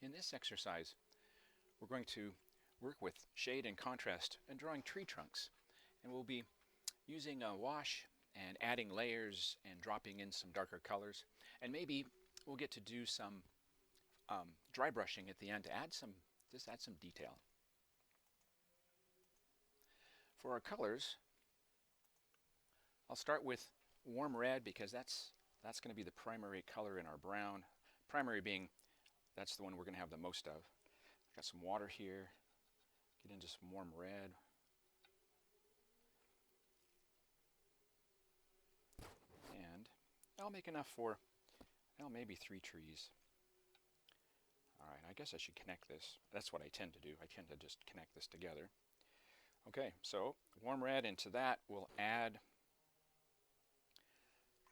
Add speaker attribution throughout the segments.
Speaker 1: In this exercise, we're going to work with shade and contrast and drawing tree trunks. And we'll be using a wash and adding layers and dropping in some darker colors. And maybe we'll get to do some dry brushing at the end to add some detail. For our colors, I'll start with warm red because that's going to be the primary color in our brown. Primary being that's the one we're going to have the most of. Got some water here. Get into some warm red. And I'll make enough for, well, maybe 3 trees. All right, I guess I should connect this. That's what I tend to do. I tend to just connect this together. Okay, so warm red, into that we'll add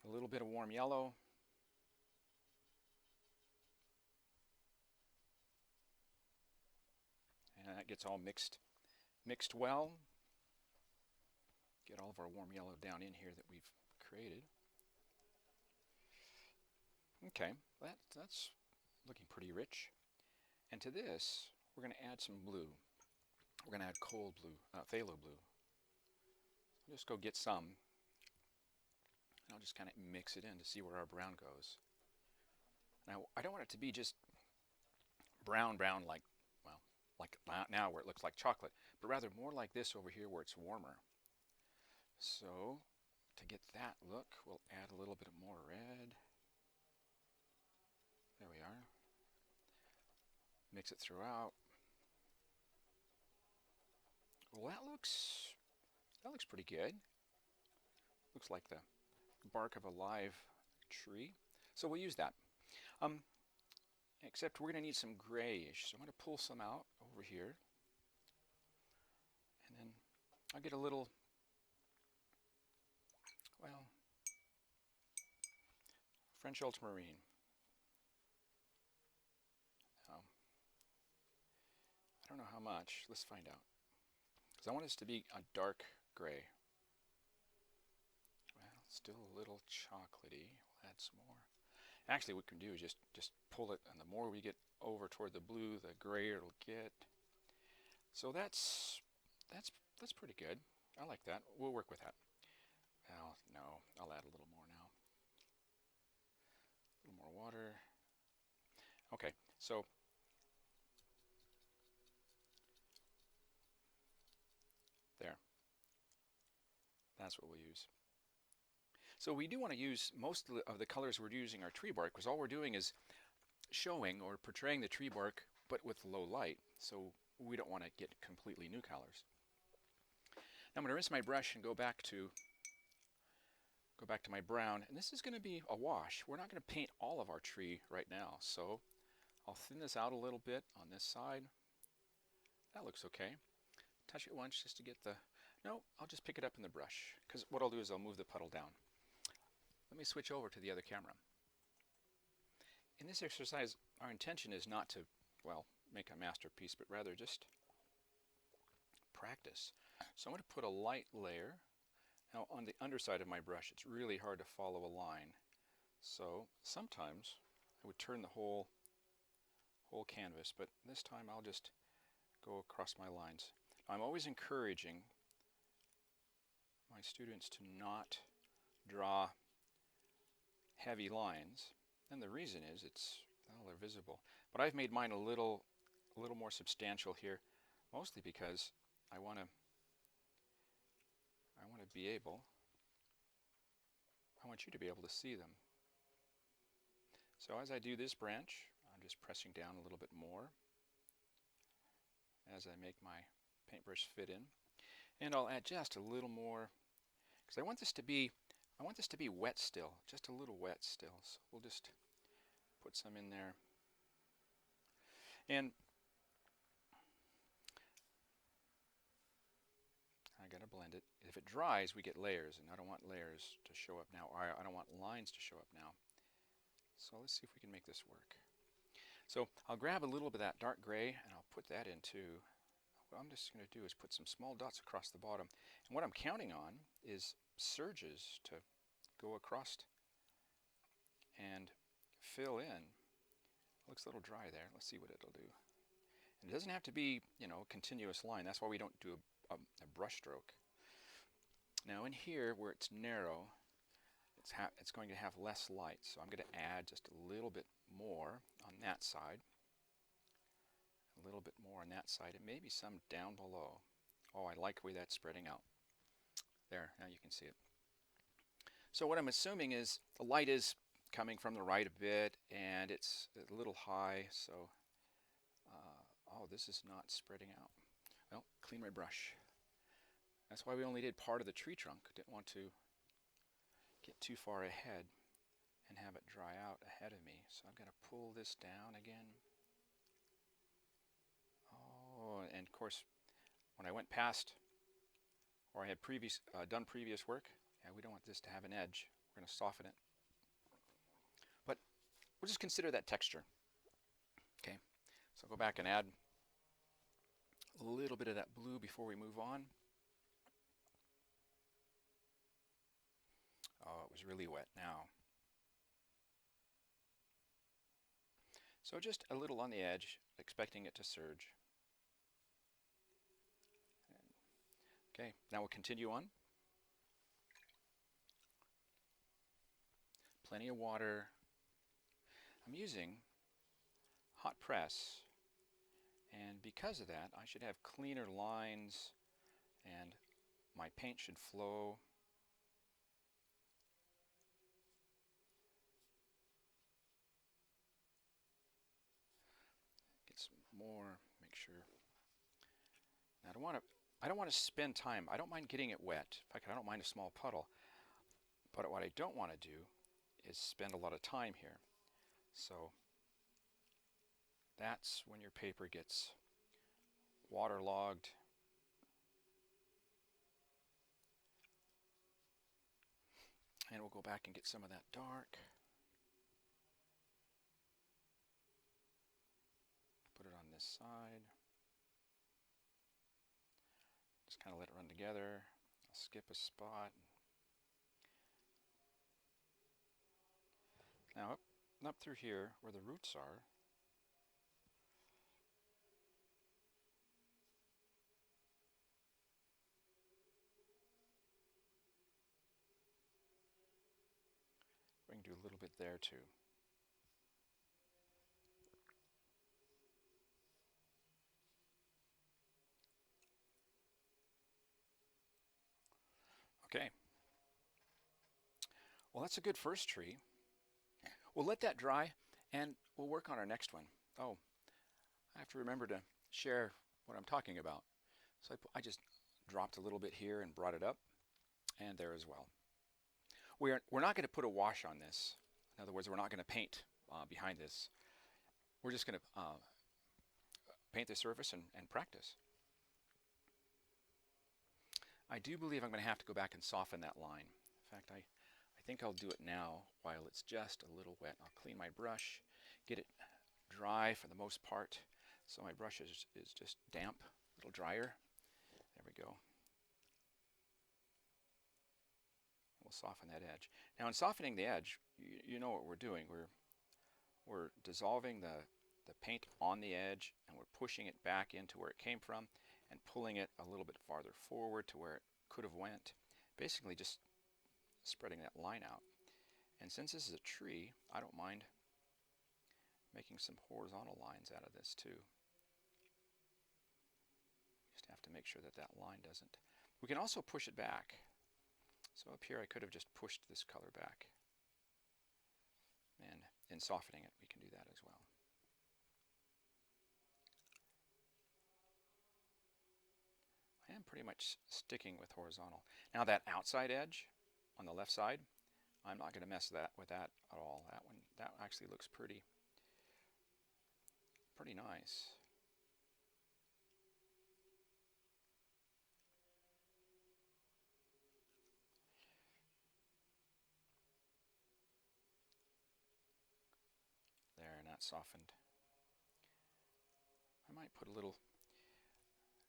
Speaker 1: a little bit of warm yellow. And that gets all mixed well. Get all of our warm yellow down in here that we've created. Okay, that's looking pretty rich. And to this, we're going to add some blue. We're going to add cold blue, phthalo blue. I'll just go get some. And I'll just kind of mix it in to see where our brown goes. Now, I don't want it to be just brown like, well, like now where it looks like chocolate, but rather more like this over here where it's warmer. So, to get that look, we'll add a little bit more red. There we are. Mix it throughout. Well, that looks pretty good. Looks like the bark of a live tree. So we'll use that. Except we're going to need some grayish. So I'm going to pull some out over here. And then I'll get a little, well, French ultramarine. I don't know how much. Let's find out. Because I want this to be a dark gray. Well, still a little chocolatey. We'll add some more. Actually, what we can do is just pull it, and the more we get over toward the blue, the grayer it'll get. So that's pretty good. I like that. We'll work with that. Well, no, I'll add a little more now. A little more water. Okay, so there. That's what we'll use. So we do want to use most of the colors we're using our tree bark, because all we're doing is showing or portraying the tree bark, but with low light. So we don't want to get completely new colors. Now I'm going to rinse my brush and go back to my brown, and this is going to be a wash. We're not going to paint all of our tree right now, so I'll thin this out a little bit on this side. That looks okay. Touch it once just to get the, no, I'll just pick it up in the brush, because what I'll do is I'll move the puddle down. Let me switch over to the other camera. In this exercise, our intention is not to, well, make a masterpiece, but rather just practice. So I'm going to put a light layer. Now on the underside of my brush, it's really hard to follow a line. So sometimes I would turn the whole canvas, but this time I'll just go across my lines. I'm always encouraging my students to not draw heavy lines, and the reason is well, they're visible. But I've made mine a little more substantial here, mostly because I want to be able, I want you to be able to see them. So as I do this branch, I'm just pressing down a little bit more as I make my paintbrush fit in, and I'll add just a little more, because I want this to be wet still, just a little wet still. So we'll just put some in there. And I gotta blend it. If it dries, we get layers, and I don't want layers to show up now, or I don't want lines to show up now. So let's see if we can make this work. So I'll grab a little bit of that dark gray, and I'll put that into, what I'm just going to do is put some small dots across the bottom. And what I'm counting on is surges to go across and fill in Looks a little dry there. Let's see what it'll do. And it doesn't have to be, you know, a continuous line. That's why we don't do a brush stroke. Now in here where it's narrow, it's going to have less light, so I'm going to add just a little bit more on that side, a little bit more on that side, and maybe some down below. Oh, I like the way that's spreading out. There, now you can see it. So what I'm assuming is the light is coming from the right a bit, and it's a little high, so oh, this is not spreading out. Well, clean my brush. That's why we only did part of the tree trunk. Didn't want to get too far ahead and have it dry out ahead of me. So I'm going to pull this down again. Oh, and of course, when I went past, or I had done previous work, yeah, we don't want this to have an edge. We're going to soften it. But we'll just consider that texture. Okay, so go back and add a little bit of that blue before we move on. Oh, it was really wet now. So just a little on the edge, expecting it to surge. Okay, now we'll continue on. Plenty of water. I'm using hot press, and because of that, I should have cleaner lines and my paint should flow. Get some more, make sure. Now I don't want to spend time. I don't mind getting it wet. In fact, I don't mind a small puddle. But what I don't want to do is spend a lot of time here. So that's when your paper gets waterlogged. And we'll go back and get some of that dark. Put it on this side. Just kind of let it run together. I'll skip a spot. Now up through here where the roots are, we can do a little bit there too. Okay. Well, that's a good first tree. We'll let that dry and we'll work on our next one. Oh, I have to remember to share what I'm talking about. So I just dropped a little bit here and brought it up, and there as well. We're not going to put a wash on this. In other words, we're not going to paint behind this. We're just going to paint the surface and practice. I do believe I'm going to have to go back and soften that line. In fact, I think I'll do it now while it's just a little wet. I'll clean my brush, get it dry for the most part, so my brush is just damp, a little drier. There we go. We'll soften that edge. Now in softening the edge, you know what we're doing. We're dissolving the paint on the edge, and we're pushing it back into where it came from and pulling it a little bit farther forward to where it could have went. Basically just spreading that line out. And since this is a tree, I don't mind making some horizontal lines out of this too. Just have to make sure that that line doesn't. We can also push it back. So up here I could have just pushed this color back. And in softening it, we can do that as well. I am pretty much sticking with horizontal. Now that outside edge on the left side, I'm not going to mess with that at all. That actually looks pretty nice. There, and that's softened. I might put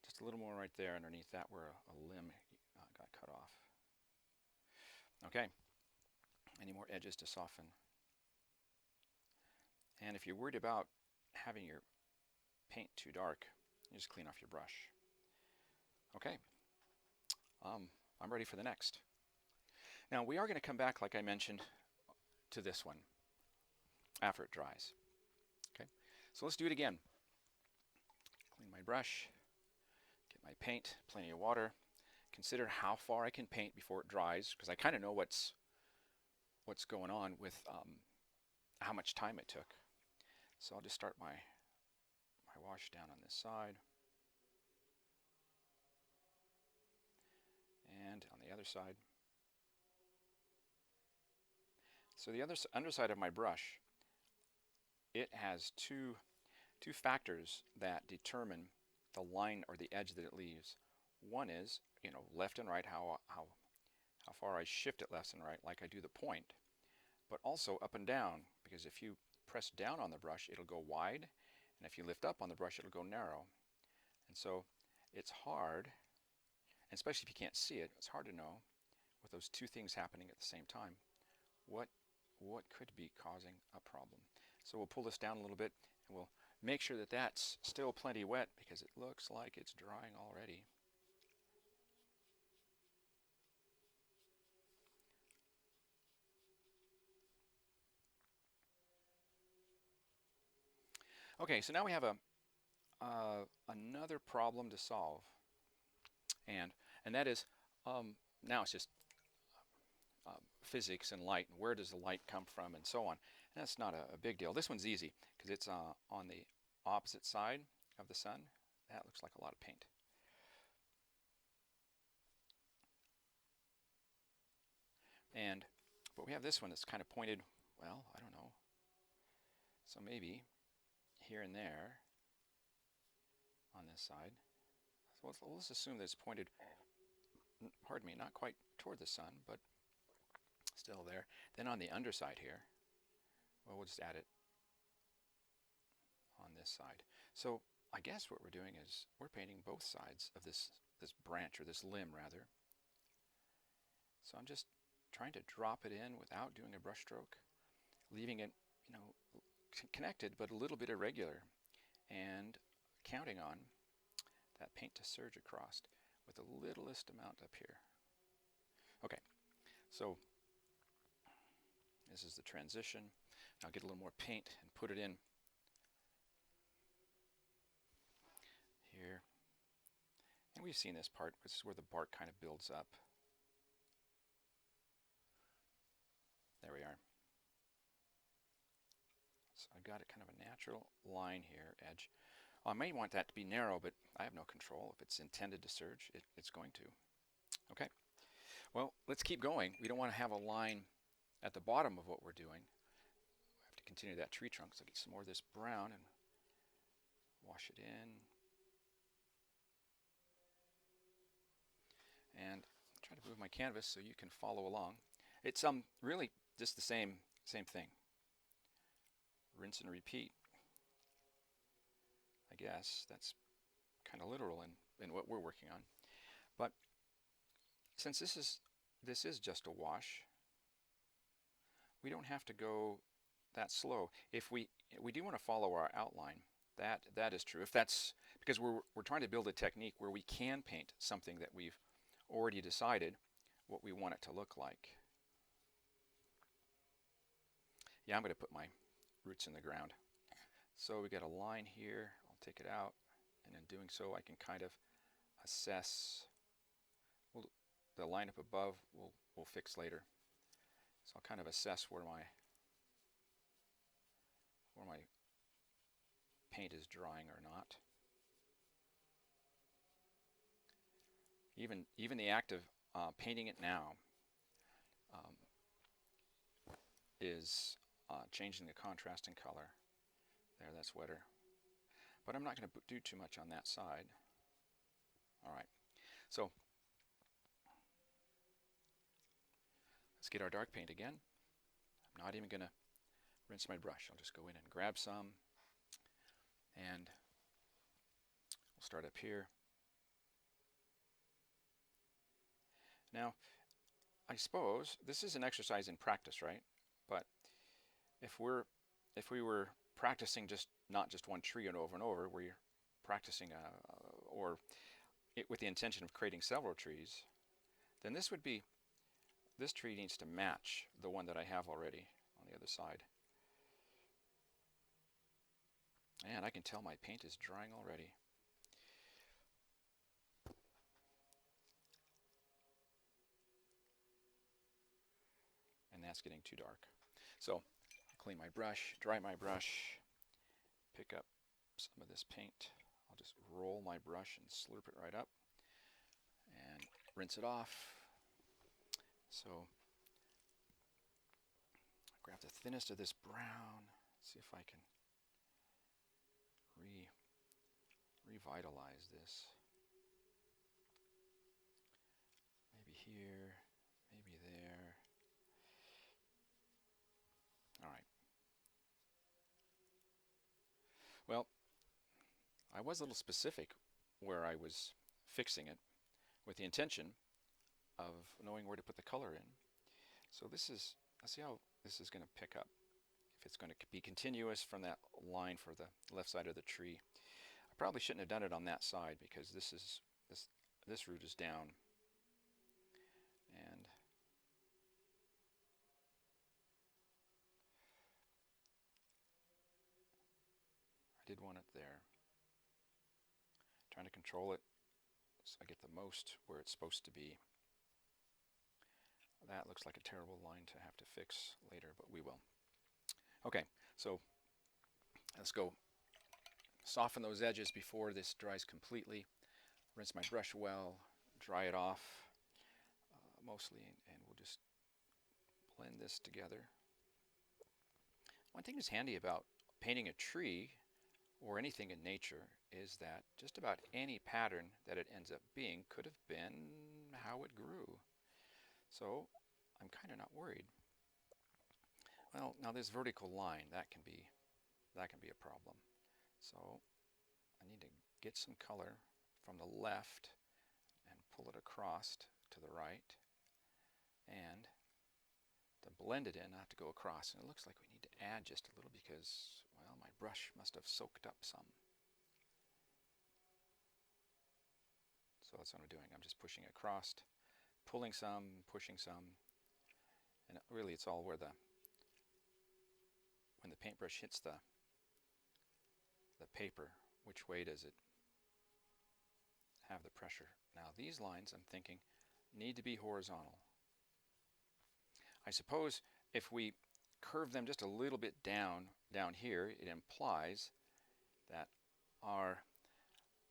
Speaker 1: just a little more right there underneath that where a limb got cut off. Okay, any more edges to soften? And if you're worried about having your paint too dark, you just clean off your brush. Okay, I'm ready for the next. Now we are going to come back, like I mentioned, to this one after it dries. Okay, so let's do it again. Clean my brush, get my paint, plenty of water. Consider how far I can paint before it dries, because I kind of know what's going on with how much time it took. So I'll just start my wash down on this side and on the other side. So the underside of my brush, it has two factors that determine the line or the edge that it leaves. One is, left and right, how far I shift it left and right, like I do the point, but also up and down, because if you press down on the brush, it'll go wide, and if you lift up on the brush, it'll go narrow. And so it's hard, and especially if you can't see it, it's hard to know with those two things happening at the same time what could be causing a problem. So we'll pull this down a little bit, and we'll make sure that that's still plenty wet, because it looks like it's drying already. Okay, so now we have another problem to solve, and that is now it's just physics and light, and where does the light come from, and so on. And that's not a big deal. This one's easy because it's on the opposite side of the sun. That looks like a lot of paint. But we have this one that's kind of pointed, well, I don't know. So maybe here and there on this side. So let's assume that it's pointed, pardon me, not quite toward the sun, but still there. Then on the underside here, well, we'll just add it on this side. So I guess what we're doing is we're painting both sides of this branch, or this limb rather. So I'm just trying to drop it in without doing a brush stroke, leaving it, connected but a little bit irregular, and counting on that paint to surge across with the littlest amount up here. Okay, so this is the transition. I'll get a little more paint and put it in here. And we've seen this part. This is where the bark kind of builds up. There we are. So I've got a kind of a natural line here, edge. I may want that to be narrow, but I have no control. If it's intended to surge, it's going to. Okay, well, let's keep going. We don't want to have a line at the bottom of what we're doing. We have to continue that tree trunk. So get some more of this brown and wash it in. And try to move my canvas so you can follow along. It's really just the same thing. Rinse and repeat. I guess that's kind of literal in what we're working on. But since this is just a wash, we don't have to go that slow. If we do want to follow our outline, that is true. If that's because we're trying to build a technique where we can paint something that we've already decided what we want it to look like. Yeah, I'm going to put my roots in the ground. So we got a line here. I'll take it out, and in doing so I can kind of assess. The line up above we'll fix later. So I'll kind of assess where my paint is drying or not. Even the act of painting it now is changing the contrast in color. There, that's wetter. But I'm not going to do too much on that side. All right, so let's get our dark paint again. I'm not even going to rinse my brush. I'll just go in and grab some, and we'll start up here. Now, I suppose this is an exercise in practice, right? But if we were practicing not just one tree and over and over, where you're practicing or with the intention of creating several trees, then this tree needs to match the one that I have already on the other side. And I can tell my paint is drying already. And that's getting too dark. So I'll clean my brush, dry my brush, pick up some of this paint. I'll just roll my brush and slurp it right up and rinse it off. So grab the thinnest of this brown, see if I can revitalize this. Maybe here, maybe there. All right. Well, I was a little specific where I was fixing it with the intention of knowing where to put the color in. So let's see how this is going to pick up. If it's going to be continuous from that line for the left side of the tree. I probably shouldn't have done it on that side because this root is down. And I did want it there. Trying to control it so I get the most where it's supposed to be. That looks like a terrible line to have to fix later, but we will. Okay, so let's go soften those edges before this dries completely. Rinse my brush well, dry it off mostly, and we'll just blend this together. One thing that's handy about painting a tree or anything in nature is that just about any pattern that it ends up being could have been how it grew. So I'm kind of not worried. Well, now this vertical line, that can be a problem. So I need to get some color from the left and pull it across to the right, and to blend it in, I have to go across. And it looks like we need to add just a little because, well, my brush must have soaked up some. So that's what I'm doing. I'm just pushing across, pulling some, pushing some, and really it's all where when the paintbrush hits the paper, which way does it have the pressure. Now these lines, I'm thinking, need to be horizontal. I suppose if we curve them just a little bit down here, it implies that our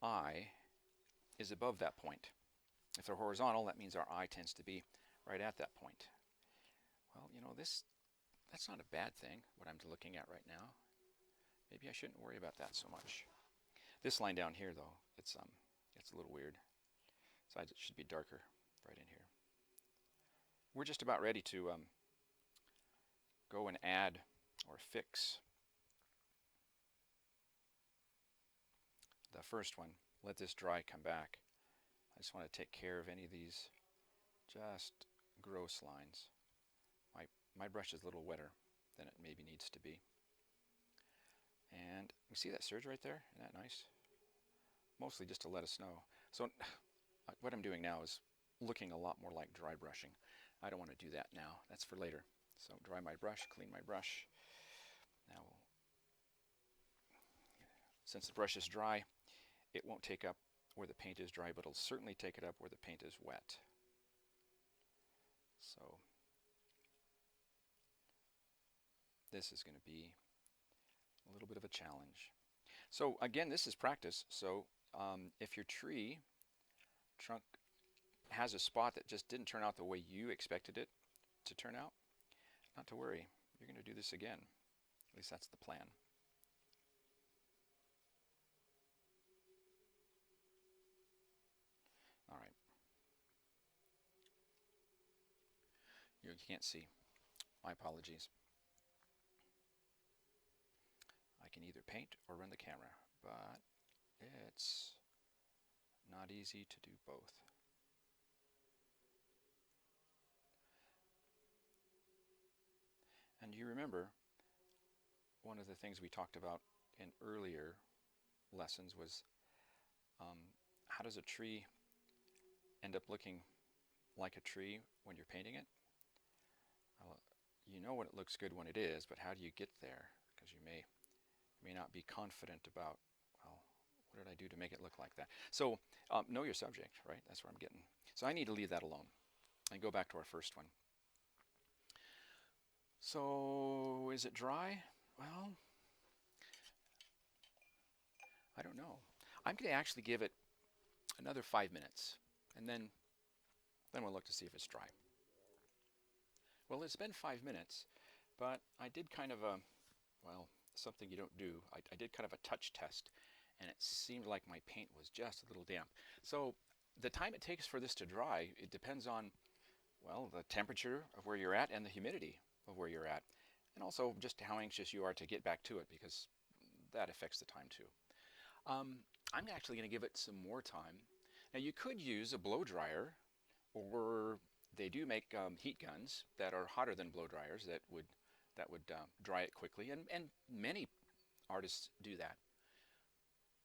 Speaker 1: eye is above that point. If they're horizontal, that means our eye tends to be right at that point. Well, you know, that's not a bad thing, what I'm looking at right now. Maybe I shouldn't worry about that so much. This line down here, though, it's a little weird. Besides, it should be darker right in here. We're just about ready to go and add or fix the first one. Let this dry, come back. I just want to take care of any of these just gross lines. My brush is a little wetter than it maybe needs to be. And you see that surge right there? Isn't that nice? Mostly just to let us know. So what I'm doing now is looking a lot more like dry brushing. I don't want to do that now. That's for later. So dry my brush, clean my brush. Now, since the brush is dry, it won't take up where the paint is dry, but it'll certainly take it up where the paint is wet. So this is going to be a little bit of a challenge. So again, this is practice. So if your tree trunk has a spot that just didn't turn out the way you expected it to turn out, not to worry. You're going to do this again. At least that's the plan. All right. You can't see. My apologies. I can either paint or run the camera, but it's not easy to do both. And you remember, one of the things we talked about in earlier lessons was um, how does a tree end up looking like a tree when you're painting it? Well, you know what it looks good when it is, but how do you get there? Because you may not be confident about, well, what did I do to make it look like that? So know your subject, right? That's where I'm getting. So I need to leave that alone and go back to our first one. So is it dry? Well, I don't know. I'm going to actually give it another 5 minutes, and then we'll look to see if it's dry. Well, it's been 5 minutes, but I did kind of a, well, something you don't do. I did kind of a touch test, and it seemed like my paint was just a little damp. So the time it takes for this to dry, it depends on, well, the temperature of where you're at and the humidity of where you're at, and also just how anxious you are to get back to it, because that affects the time too. I'm actually going to give it some more time. Now you could use a blow dryer, or they do make heat guns that are hotter than blow dryers that would dry it quickly, and many artists do that.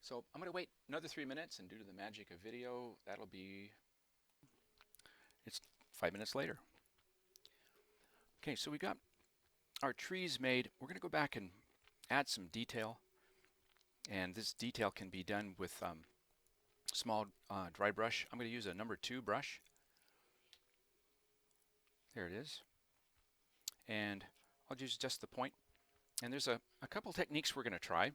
Speaker 1: So I'm going to wait another 3 minutes, and due to the magic of video, it's 5 minutes later. Okay, so we got our trees made. We're going to go back and add some detail, and this detail can be done with small dry brush. I'm going to use a number 2 brush. There it is. And I'll use just the point. And there's a couple techniques we're going to try.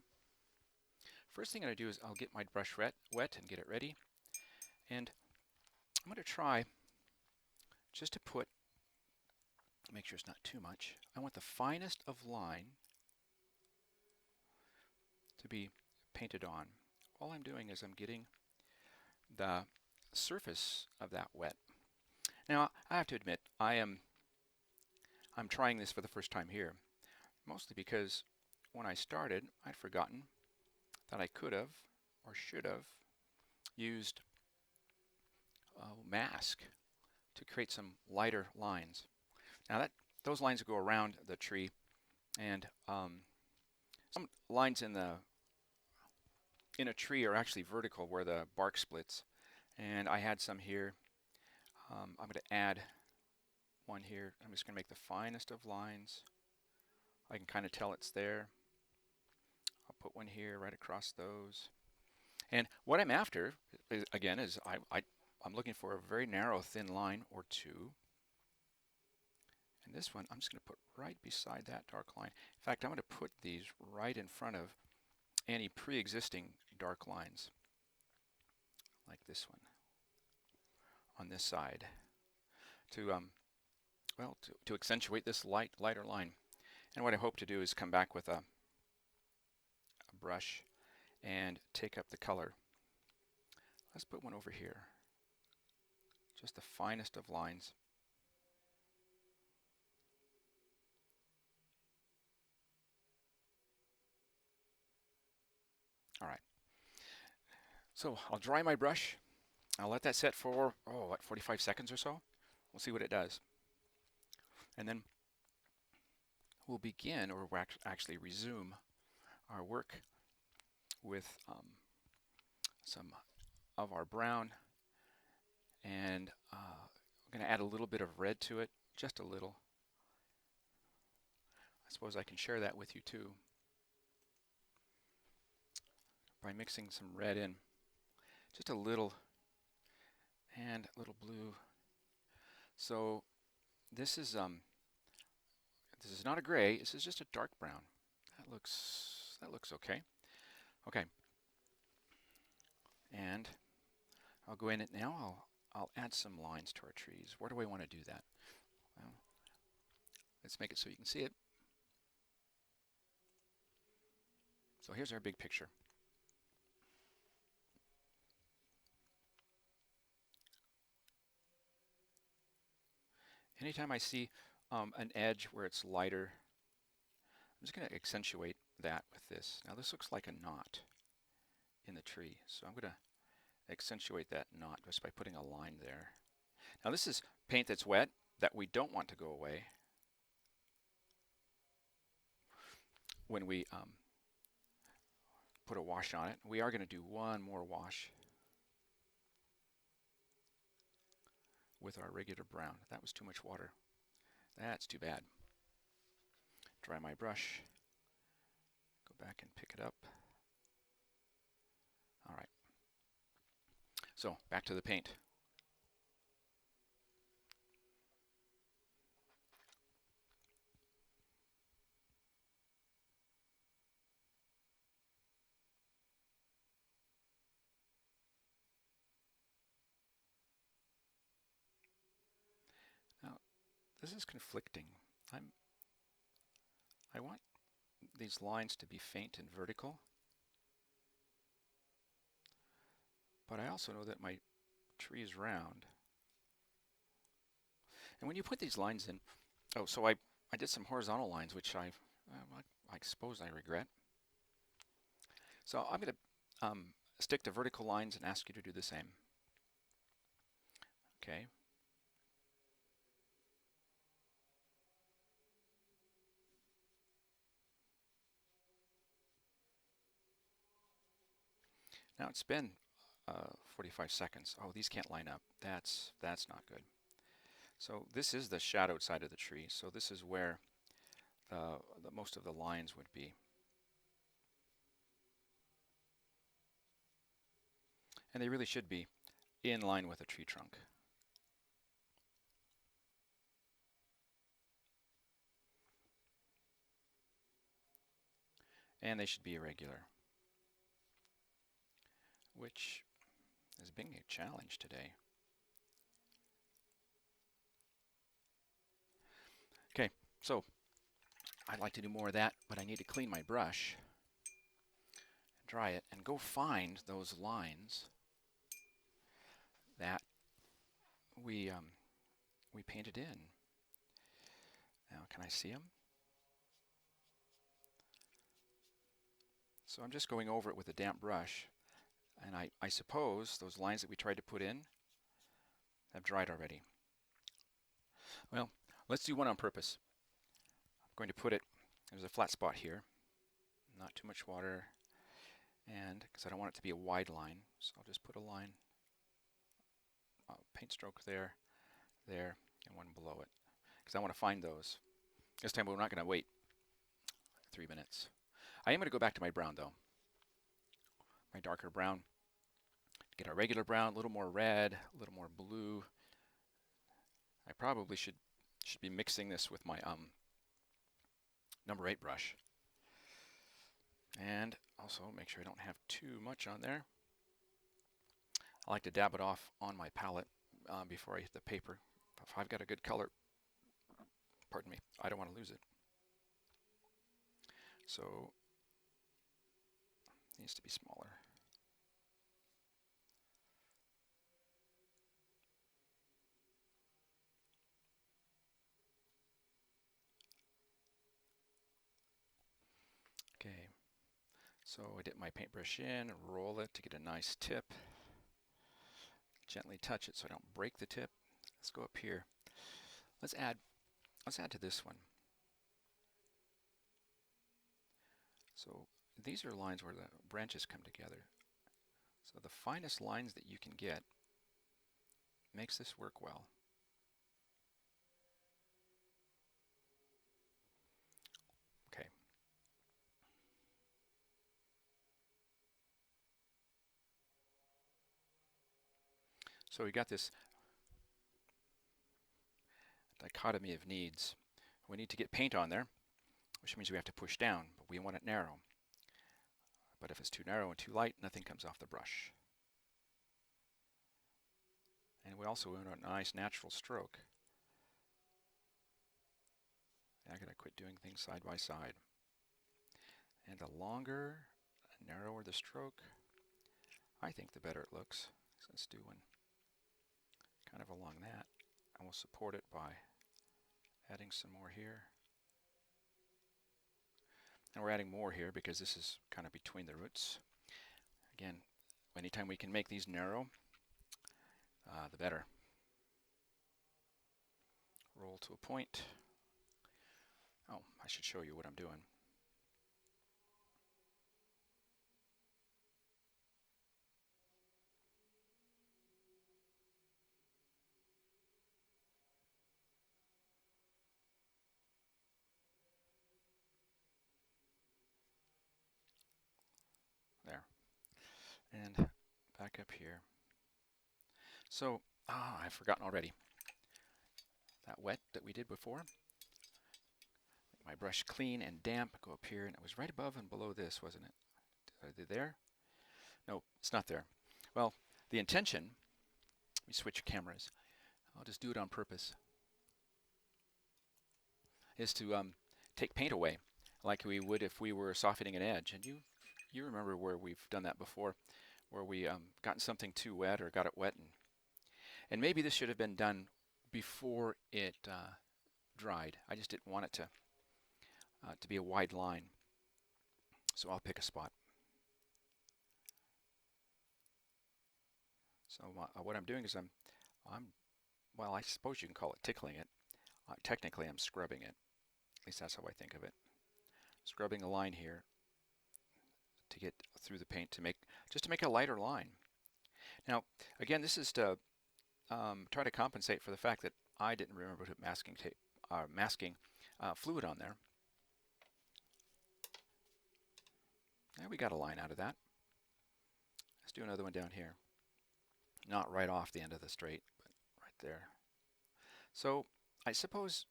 Speaker 1: First thing I'm going to do is I'll get my brush wet and get it ready. And I'm going to try just to make sure it's not too much. I want the finest of line to be painted on. All I'm doing is I'm getting the surface of that wet. Now, I have to admit, I'm trying this for the first time here, mostly because when I started, I'd forgotten that I could have or should have used a mask to create some lighter lines. Now those lines go around the tree, and some lines in a tree are actually vertical where the bark splits, and I had some here. I'm going to add one here. I'm just going to make the finest of lines. I can kind of tell it's there. I'll put one here right across those. And what I'm after, again, is I'm looking for a very narrow, thin line or two. And this one, I'm just going to put right beside that dark line. In fact, I'm going to put these right in front of any pre-existing dark lines, like this one, on this side, to to accentuate this lighter line. And what I hope to do is come back with a brush and take up the color. Let's put one over here. Just the finest of lines. All right. So I'll dry my brush. I'll let that set for, 45 seconds or so. We'll see what it does. And then we'll begin, or we'll actually resume our work with some of our brown, and we're going to add a little bit of red to it, just a little. I suppose I can share that with you too by mixing some red in, just a little, and a little blue. So this is not a gray. This is just a dark brown. That looks okay. Okay. And I'll go in it now. I'll add some lines to our trees. Where do I want to do that? Well, let's make it so you can see it. So here's our big picture. Anytime I see an edge where it's lighter, I'm just going to accentuate that with this. Now this looks like a knot in the tree, so I'm going to accentuate that knot just by putting a line there. Now this is paint that's wet that we don't want to go away. when we put a wash on it. We are going to do one more wash with our regular brown. That was too much water. That's too bad. Dry my brush. Go back and pick it up. All right. So back to the paint. Now, this is conflicting. I want these lines to be faint and vertical, but I also know that my tree is round. And when you put these lines in, oh, so I did some horizontal lines, which I suppose I regret. So I'm going to stick to vertical lines and ask you to do the same. Okay. Now it's been 45 seconds. Oh, these can't line up. That's not good. So this is the shadowed side of the tree. So this is where the most of the lines would be. And they really should be in line with a tree trunk. And they should be irregular, which is being a challenge today. Okay, so I'd like to do more of that, but I need to clean my brush, dry it, and go find those lines that we painted in. Now, can I see them? So I'm just going over it with a damp brush, and I suppose those lines that we tried to put in have dried already. Well, let's do one on purpose. I'm going to put it, there's a flat spot here, not too much water, and because I don't want it to be a wide line, so I'll just put a line, paint stroke there, and one below it, because I want to find those. This time we're not going to wait 3 minutes. I am going to go back to my brown though, my darker brown. Get our regular brown, a little more red, a little more blue. I probably should be mixing this with my number 8 brush. And also make sure I don't have too much on there. I like to dab it off on my palette before I hit the paper. If I've got a good color, pardon me, I don't want to lose it. So it needs to be smaller. Okay, so I dip my paintbrush in and roll it to get a nice tip. Gently touch it so I don't break the tip. Let's go up here. Let's add to this one. So these are lines where the branches come together. So the finest lines that you can get makes this work well. Okay. So we got this dichotomy of needs. We need to get paint on there, which means we have to push down, but we want it narrow. But if it's too narrow and too light, nothing comes off the brush. And we also want a nice natural stroke. I gotta quit doing things side by side. And the longer and narrower the stroke, I think the better it looks. So let's do one kind of along that. And we'll support it by adding some more here. And we're adding more here because this is kind of between the roots. Again, anytime we can make these narrow, the better. Roll to a point. Oh, I should show you what I'm doing. And back up here. So, I've forgotten already. That wet that we did before. Make my brush clean and damp, go up here, and it was right above and below this, wasn't it? Are they there? No, it's not there. Well, the intention, let me switch cameras. I'll just do it on purpose, is to take paint away like we would if we were softening an edge. And you remember where we've done that before, where we gotten something too wet or got it wet. And maybe this should have been done before it dried. I just didn't want it to be a wide line. So I'll pick a spot. So what I'm doing is well, I suppose you can call it tickling it. Technically, I'm scrubbing it. At least that's how I think of it. Scrubbing a line here to get through the paint just to make a lighter line. Now, again, this is to try to compensate for the fact that I didn't remember to put masking fluid on there. And we got a line out of that. Let's do another one down here. Not right off the end of the straight, but right there. So I suppose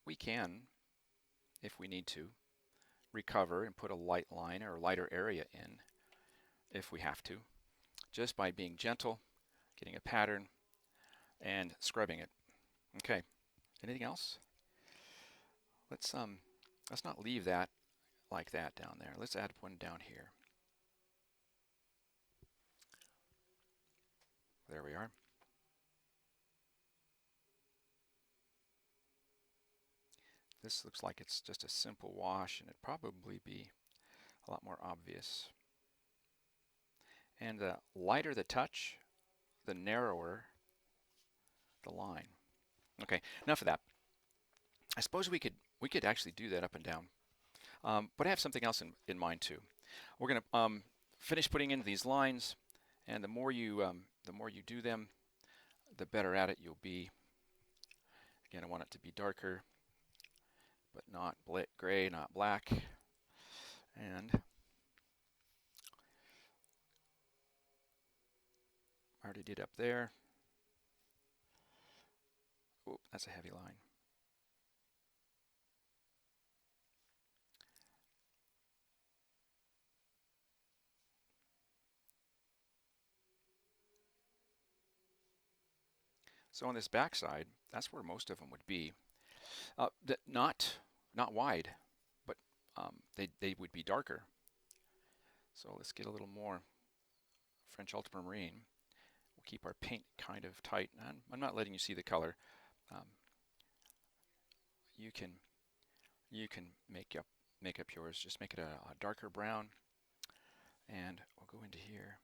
Speaker 1: we can, if we need to, recover and put a light line or a lighter area in if we have to, just by being gentle, getting a pattern, and scrubbing it. Okay, anything else? Let's not leave that like that down there. Let's add one down here. There we are. This looks like it's just a simple wash, and it'd probably be a lot more obvious. And the lighter the touch, the narrower the line. Okay, enough of that. I suppose we could actually do that up and down. But I have something else in mind too. We're going to finish putting in these lines, and the more you do them, the better at it you'll be. Again, I want it to be darker, but not gray, not black. And I already did up there. Oh, that's a heavy line. So on this back side, that's where most of them would be. Not wide, but they would be darker. So let's get a little more French ultramarine. We'll keep our paint kind of tight. I'm not letting you see the color. You can make up yours. Just make it a darker brown, and we'll go into here.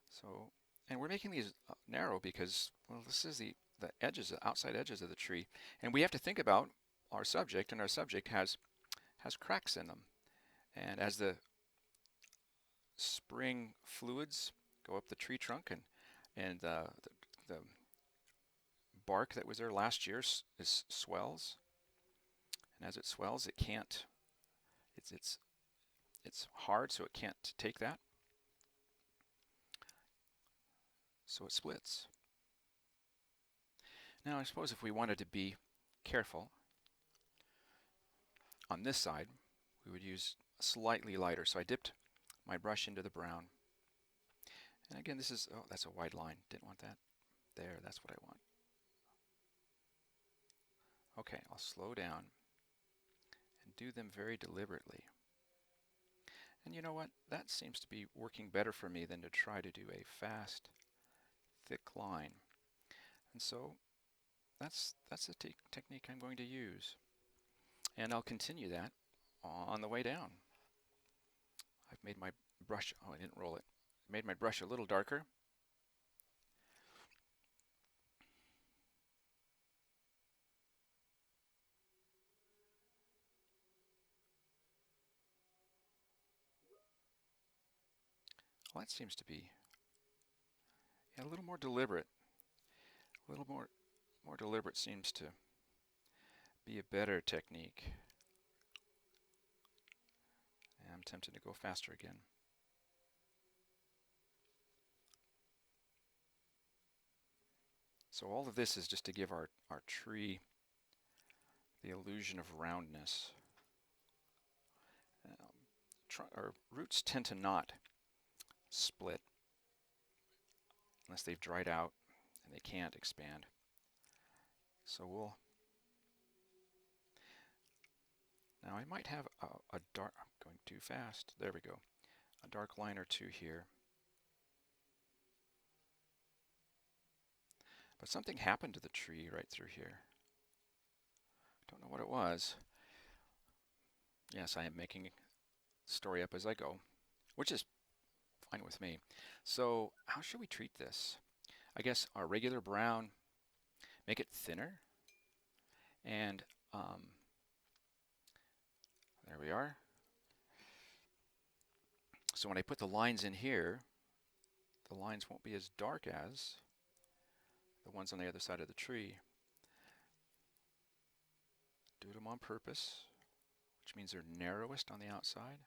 Speaker 1: So, and we're making these narrow because, well, this is the edges, the outside edges of the tree, and we have to think about our subject, and our subject has cracks in them. And as the spring fluids go up the tree trunk, and the bark that was there last year swells, and as it swells, it can't. It's hard, so it can't take that. So it splits. Now I suppose if we wanted to be careful on this side, we would use slightly lighter. So I dipped my brush into the brown. And again, this is, oh, that's a wide line. Didn't want that. There, that's what I want. Okay, I'll slow down and do them very deliberately. And you know what? That seems to be working better for me than to try to do a fast, thick line. And so that's the technique I'm going to use. And I'll continue that on the way down. I've made my brush, oh, I didn't roll it. Made my brush a little darker. Well, that seems to be a little more deliberate. A little more deliberate seems to be a better technique. I'm tempted to go faster again. So all of this is just to give our tree the illusion of roundness. Our roots tend to not split unless they've dried out and they can't expand. So now I might have a dark, I'm going too fast, there we go, a dark line or two here. But something happened to the tree right through here. Don't know what it was. Yes, I am making the story up as I go, which is fine with me. So how should we treat this? I guess our regular brown, make it thinner, and there we are. So when I put the lines in here, the lines won't be as dark as the ones on the other side of the tree. Do them on purpose, which means they're narrowest on the outside.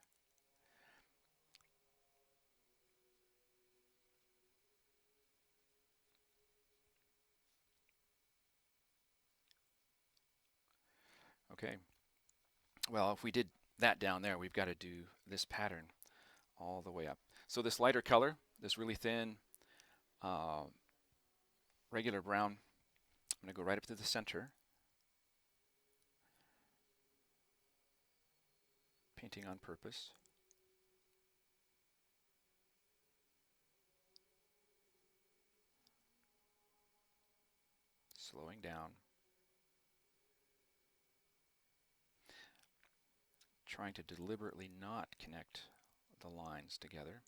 Speaker 1: Okay, well, if we did that down there, we've got to do this pattern all the way up. So this lighter color, this really thin, regular brown, I'm going to go right up to the center, painting on purpose. Slowing down. Trying to deliberately not connect the lines together.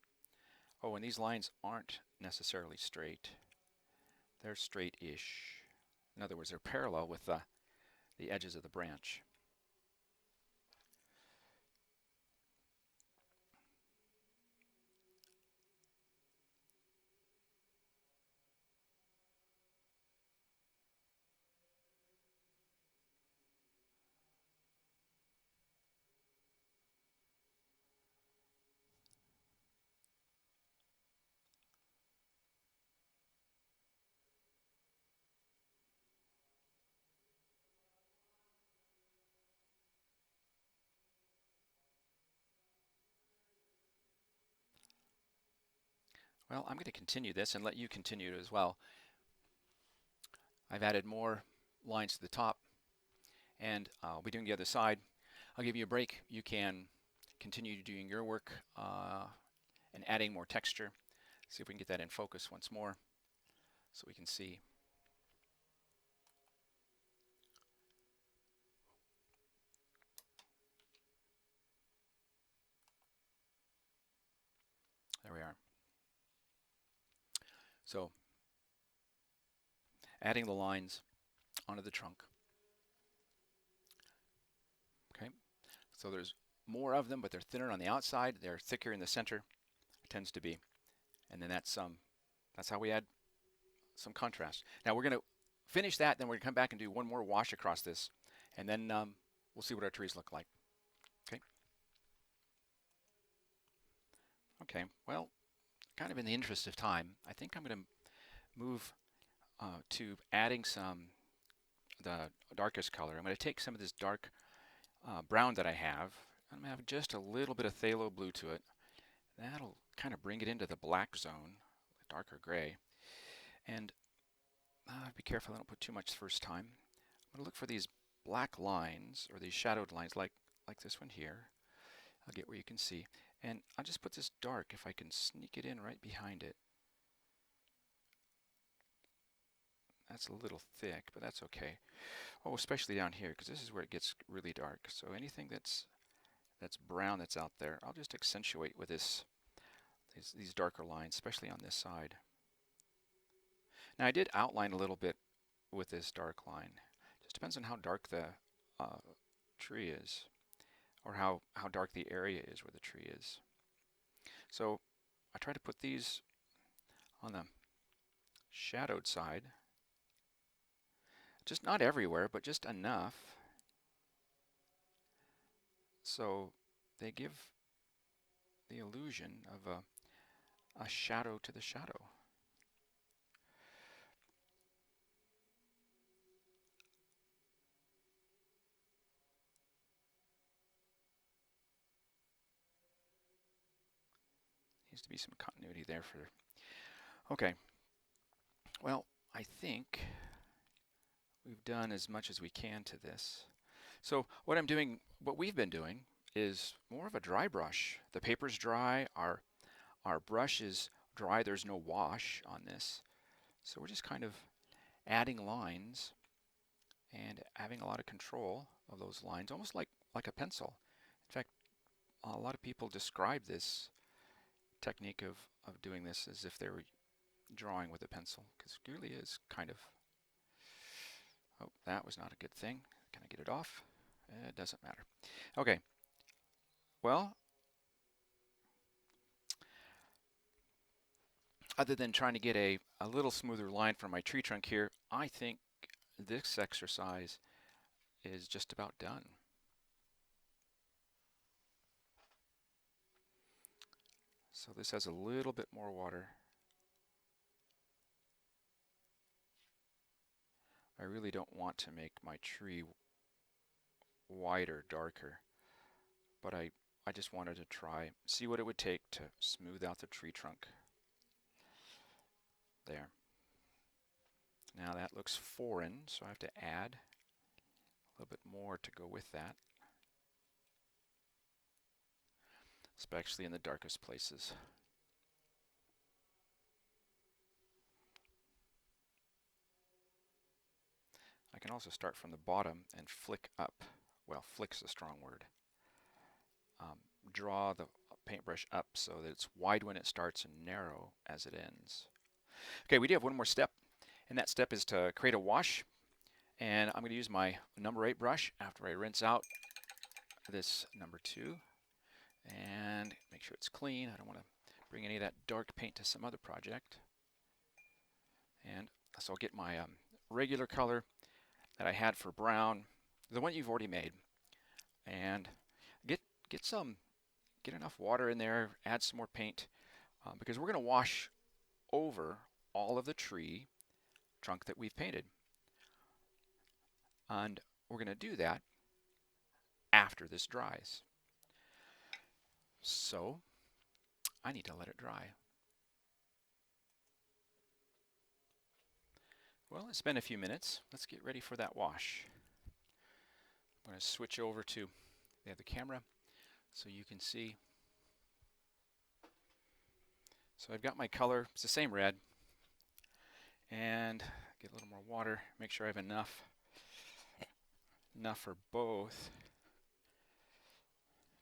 Speaker 1: Oh, and these lines aren't necessarily straight. They're straight-ish. In other words, they're parallel with the edges of the branch. Well, I'm going to continue this and let you continue it as well. I've added more lines to the top, and I'll be doing the other side. I'll give you a break. You can continue doing your work and adding more texture. See if we can get that in focus once more so we can see. There we are. So adding the lines onto the trunk. Okay, so there's more of them, but they're thinner on the outside. They're thicker in the center. It tends to be, and then that's how we add some contrast. Now we're going to finish that, then we're going to come back and do one more wash across this, and then we'll see what our trees look like. Okay. Okay. Well, kind of in the interest of time, I think I'm going to move to adding the darkest color. I'm going to take some of this dark brown that I have. I'm going to have just a little bit of phthalo blue to it. That'll kind of bring it into the black zone, the darker gray. And be careful I don't put too much the first time. I'm going to look for these black lines, or these shadowed lines like this one here. I'll get where you can see. And I'll just put this dark if I can sneak it in right behind it. That's a little thick, but that's okay. Oh, especially down here, because this is where it gets really dark. So anything that's brown that's out there, I'll just accentuate with these darker lines, especially on this side. Now I did outline a little bit with this dark line. Just depends on how dark the tree is, or how dark the area is where the tree is. So I try to put these on the shadowed side. Just not everywhere, but just enough so they give the illusion of a shadow to the shadow. be some continuity there for. Okay. Well, I think we've done as much as we can to this. So what we've been doing is more of a dry brush. The paper's dry, our brush is dry, there's no wash on this. So we're just kind of adding lines and having a lot of control of those lines, almost like a pencil. In fact, a lot of people describe this technique of doing this as if they were drawing with a pencil, because it really is kind of. Oh, that was not a good thing. Can I get it off? It doesn't matter. Okay. Well, other than trying to get a little smoother line from my tree trunk here, I think this exercise is just about done. So this has a little bit more water. I really don't want to make my tree wider, darker, but I just wanted to see what it would take to smooth out the tree trunk. There. Now that looks foreign, so I have to add a little bit more to go with that, especially in the darkest places. I can also start from the bottom and flick up. Well, flick's a strong word. Draw the paintbrush up so that it's wide when it starts and narrow as it ends. Okay, we do have one more step, and that step is to create a wash. And I'm going to use my number 8 brush after I rinse out this number 2 and make sure it's clean. I don't want to bring any of that dark paint to some other project. And so I'll get my regular color that I had for brown, the one you've already made, and get enough water in there, add some more paint, because we're going to wash over all of the tree trunk that we've painted. And we're going to do that after this dries. So I need to let it dry. Well, it's been a few minutes. Let's get ready for that wash. I'm going to switch over to the other camera so you can see. So I've got my color, it's the same red, and get a little more water, make sure I have enough for both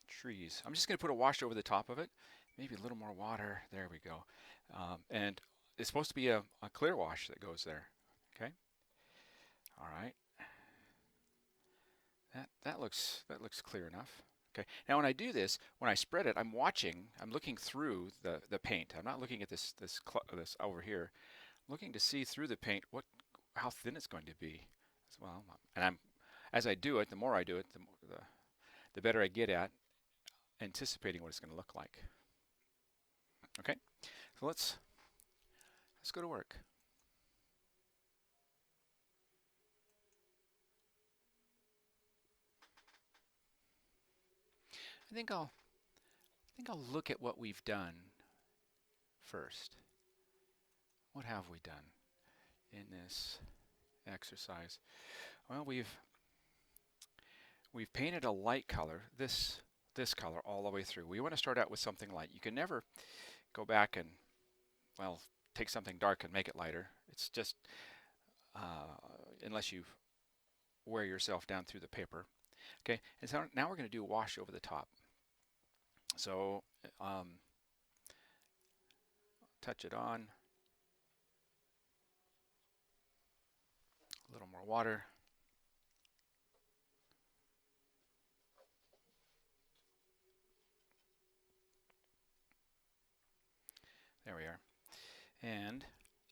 Speaker 1: trees. I'm just going to put a wash over the top of it, maybe a little more water, there we go. And it's supposed to be a clear wash that goes there, okay? All right, that looks clear enough. Okay. Now when I do this, when I spread it, I'm looking through the paint. I'm not looking at this over here. I'm looking to see through the paint how thin it's going to be as well. And as I do it, the more I do it, the better I get at anticipating what it's going to look like. Okay. So let's go to work. I think I'll look at what we've done first. What have we done in this exercise? Well, we've painted a light color, this color all the way through. We want to start out with something light. You can never go back and, well, take something dark and make it lighter. It's just, unless you wear yourself down through the paper. Okay, and so now we're going to do a wash over the top. So touch it on, a little more water. There we are. And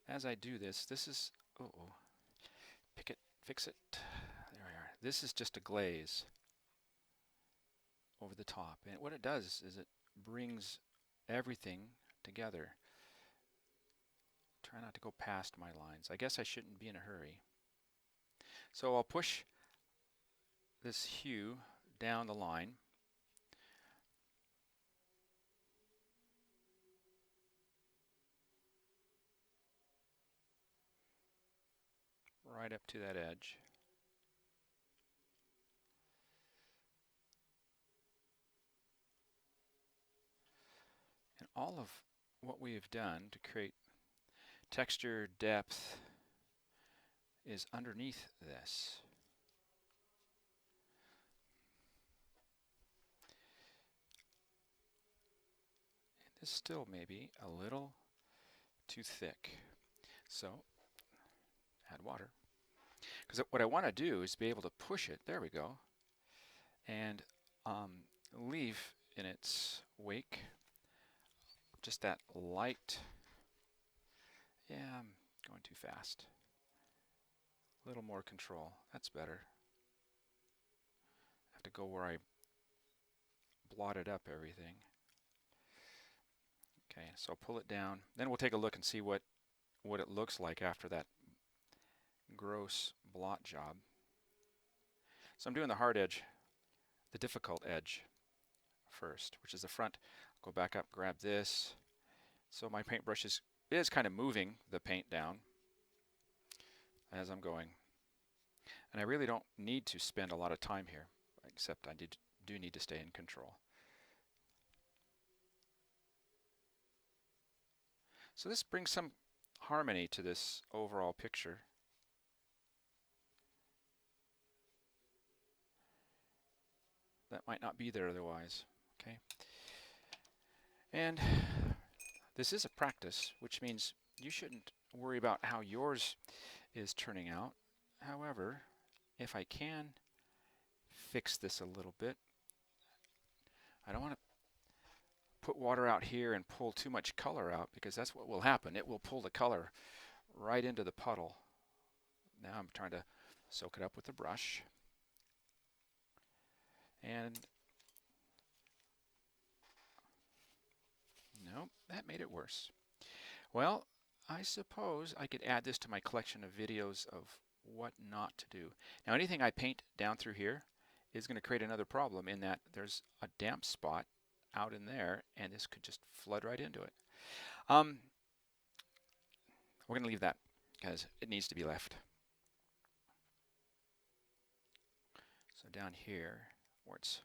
Speaker 1: as I do this is, fix it. There we are. This is just a glaze over the top. And what it does is it brings everything together. Try not to go past my lines. I guess I shouldn't be in a hurry. So I'll push this hue down the line. right up to that edge. And all of what we have done to create texture, depth, is underneath this. And this still may be a little too thick. So add water. Because what I want to do is be able to push it, there we go, and leave in its wake just that light, yeah, I'm going too fast. A little more control, that's better. I have to go where I blotted up everything. Okay, so I'll pull it down. Then we'll take a look and see what it looks like after that gross blot job. So I'm doing the hard edge, the difficult edge first, which is the front. Go back up, grab this. So my paintbrush is kind of moving the paint down as I'm going. And I really don't need to spend a lot of time here, except I do need to stay in control. So this brings some harmony to this overall picture. That might not be there otherwise. Okay. And this is a practice, which means you shouldn't worry about how yours is turning out. However, if I can fix this a little bit, I don't want to put water out here and pull too much color out, because that's what will happen. It will pull the color right into the puddle. Now I'm trying to soak it up with the brush. And no, that made it worse. Well, I suppose I could add this to my collection of videos of what not to do. Now anything I paint down through here is going to create another problem, in that there's a damp spot out in there, and this could just flood right into it. We're going to leave that because it needs to be left. So down here where it's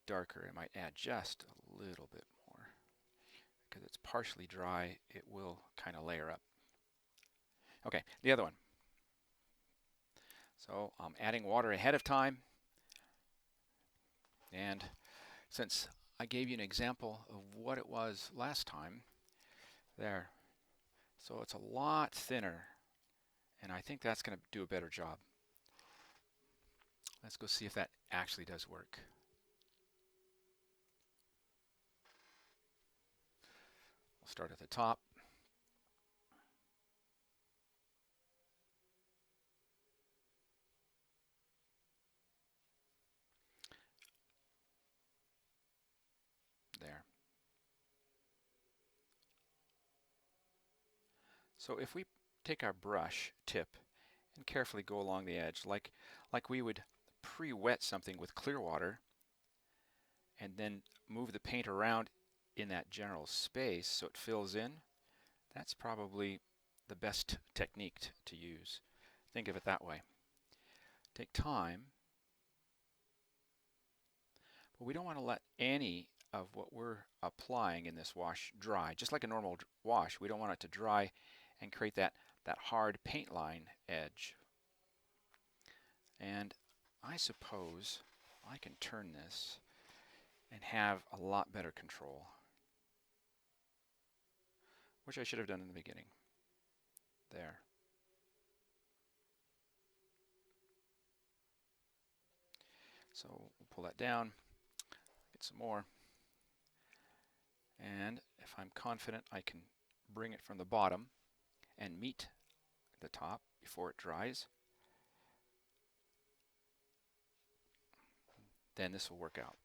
Speaker 1: darker, I might add just a little bit more. Because it's partially dry, it will kind of layer up. Okay, the other one. So I'm adding water ahead of time. And since I gave you an example of what it was last time, there. So it's a lot thinner. And I think that's going to do a better job. Let's go see if that actually does work. We'll start at the top. There. So if we take our brush tip and carefully go along the edge, like we would pre-wet something with clear water, and then move the paint around in that general space so it fills in, that's probably the best technique to use. Think of it that way. Take time, but we don't want to let any of what we're applying in this wash dry. Just like a normal wash, we don't want it to dry and create that hard paint line edge. And I suppose I can turn this and have a lot better control, which I should have done in the beginning. There. So we'll pull that down, get some more, and if I'm confident I can bring it from the bottom and meet the top before it dries, then this will work out.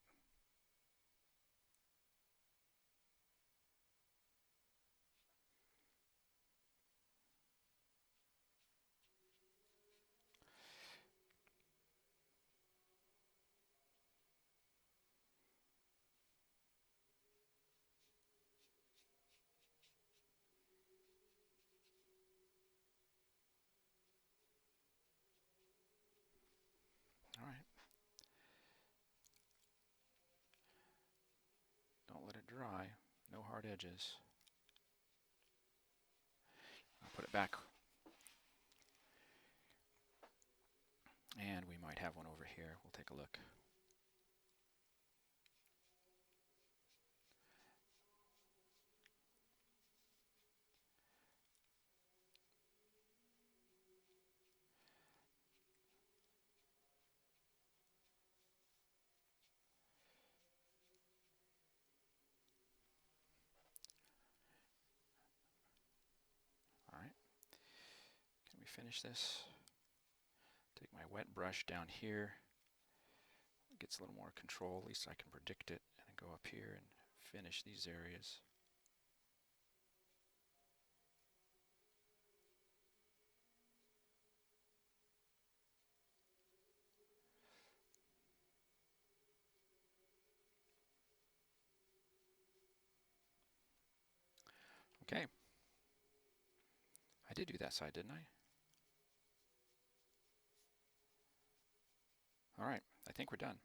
Speaker 1: hard edges. I'll put it back. And we might have one over here. We'll take a look. All right. Can we finish this? Take my wet brush down here. It gets a little more control. At least I can predict it. And then go up here and finish these areas. Okay. I did do that side, didn't I? All right. I think we're done.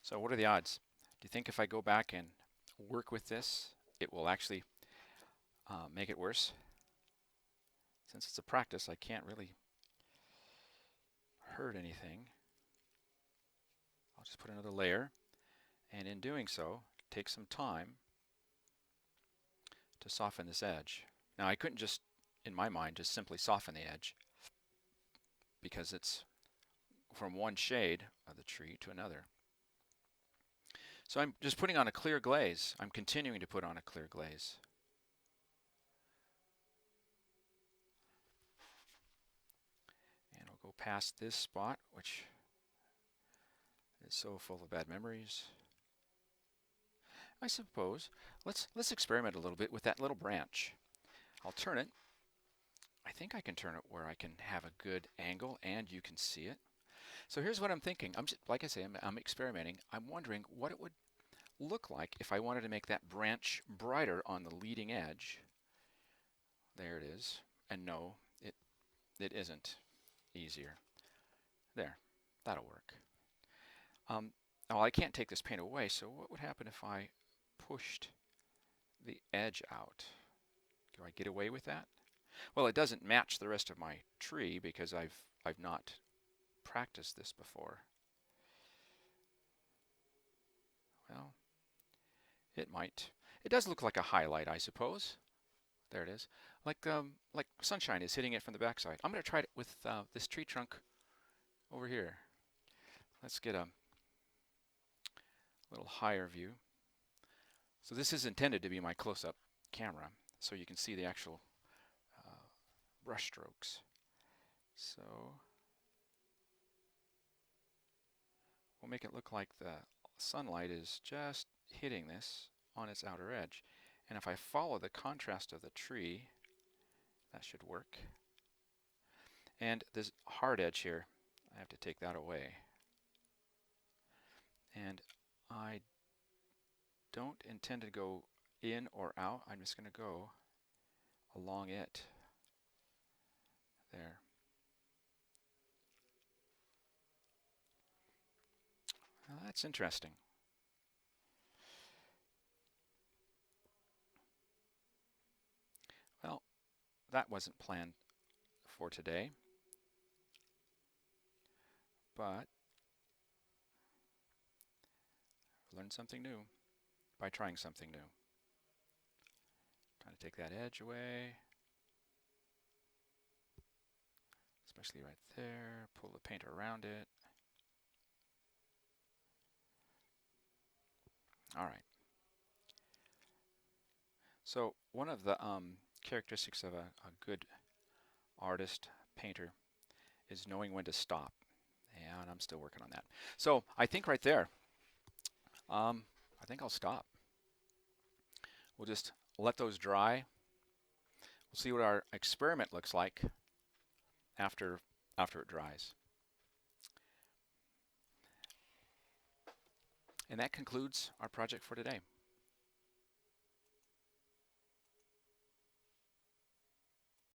Speaker 1: So what are the odds? Do you think if I go back and work with this, it will actually make it worse? Since it's a practice, I can't really hurt anything. I'll just put another layer, and in doing so, take some time to soften this edge. Now I couldn't just, in my mind, just simply soften the edge because it's from one shade of the tree to another. So I'm just putting on a clear glaze. I'm continuing to put on a clear glaze. And I'll go past this spot, which is so full of bad memories. I suppose let's experiment a little bit with that little branch. I'll turn it. I think I can turn it where I can have a good angle and you can see it. So here's what I'm thinking. I'm just, like I say, I'm experimenting. I'm wondering what it would look like if I wanted to make that branch brighter on the leading edge. There it is. And no, it isn't easier. There, that'll work. Now I can't take this paint away, so what would happen if I pushed the edge out? Do I get away with that? Well, it doesn't match the rest of my tree because I've not practiced this before. Well, it might. It does look like a highlight, I suppose. There it is. Like sunshine is hitting it from the backside. I'm going to try it with this tree trunk over here. Let's get a little higher view. So this is intended to be my close-up camera, so you can see the actual brush strokes. So we'll make it look like the sunlight is just hitting this on its outer edge. And if I follow the contrast of the tree, that should work. And this hard edge here, I have to take that away. And I don't intend to go in or out. I'm just going to go along it. There. Well, that's interesting. Well, that wasn't planned for today, but learn something new by trying something new. Trying to take that edge away, especially right there. Pull the paint around it. All right. So one of the characteristics of a good artist, painter, is knowing when to stop. And I'm still working on that. So I think right there, I think I'll stop. We'll just let those dry. We'll see what our experiment looks like after it dries. And that concludes our project for today.